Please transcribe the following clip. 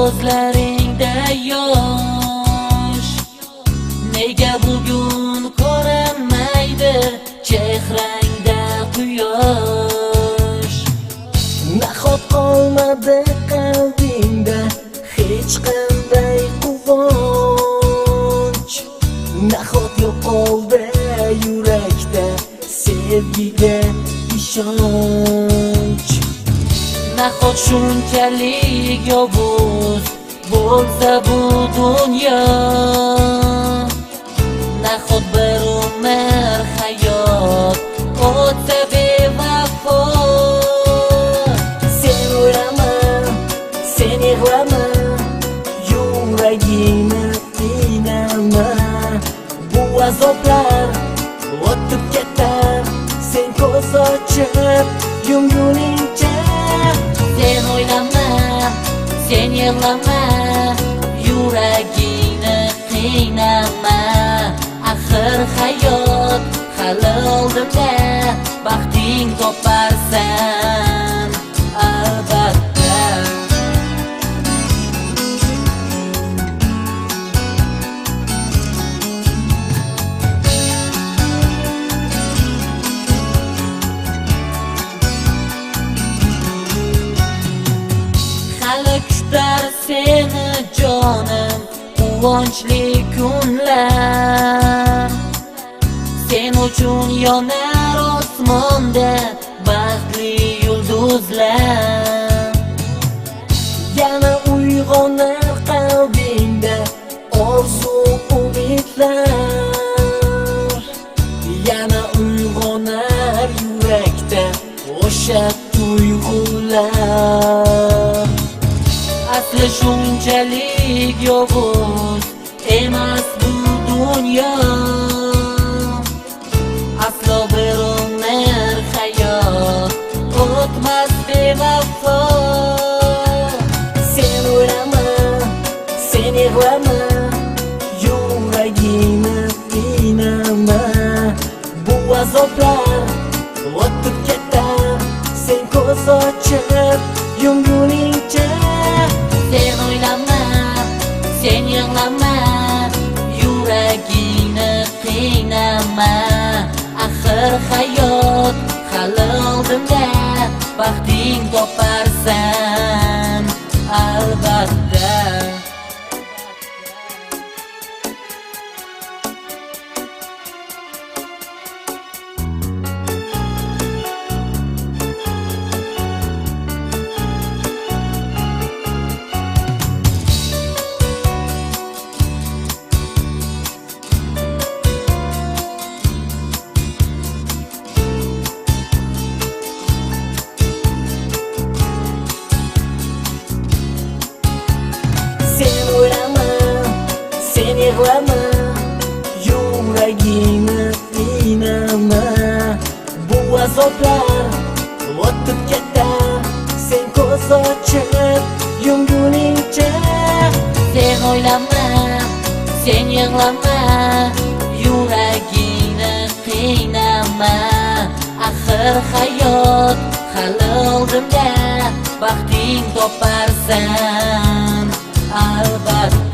ko'zlaringda yosh, nega bugun ko'rinmaydi chehrangda quyosh? Nahot qolmadi qalbingda hech qanday quvonch? Nahot yo'qoldi yurakda sevgiga ishonch? Nahot shunchalik yovuz bo'lsa bu dunyo? Nahot bir umr hayot o'tsa bevafo? Sen o'ylama, sen yig'lama, yuragingni qiynama. Bu azoblar o'tib ketar, sen ko'z ochib yumguningcha. Sen o'ylama, sen yig'lama, yuragingni qiynama. Axir hayot hali oldinda, baxting toparsan albatta. Hali kutar seni jonim quvonchli kunlar. Sen uchun yonar osmonda baxtli yulduzlar. Yana uyg'onar qalbingda orzu umidlar. Yana uyg'onar yurakda o'sha tuyg'ular. Asli shunchalik yovuz emas bu dunyo. Aslo bir umr hayot o'tmas bevafo. Sen o'ylama, sen yig'lama, yuragingni qiynama. Bu azoblar o'tib ketar, sen ko'z ochib yumguningcha. Sen o'ylama, sen yig'lama, yuragingni qiynama. Axir hayot hali oldinda, baxting toparsan albatta. Sen o'ylama, sen yig'lama, yuragingni qiynama. Bu azoblar o'tib ketar, sen ko'z ochib yumguningcha. Sen o'ylama, sen yig'lama, yuragingni qiynama. Axir hayot hali oldinda, baxting toparsan albatta.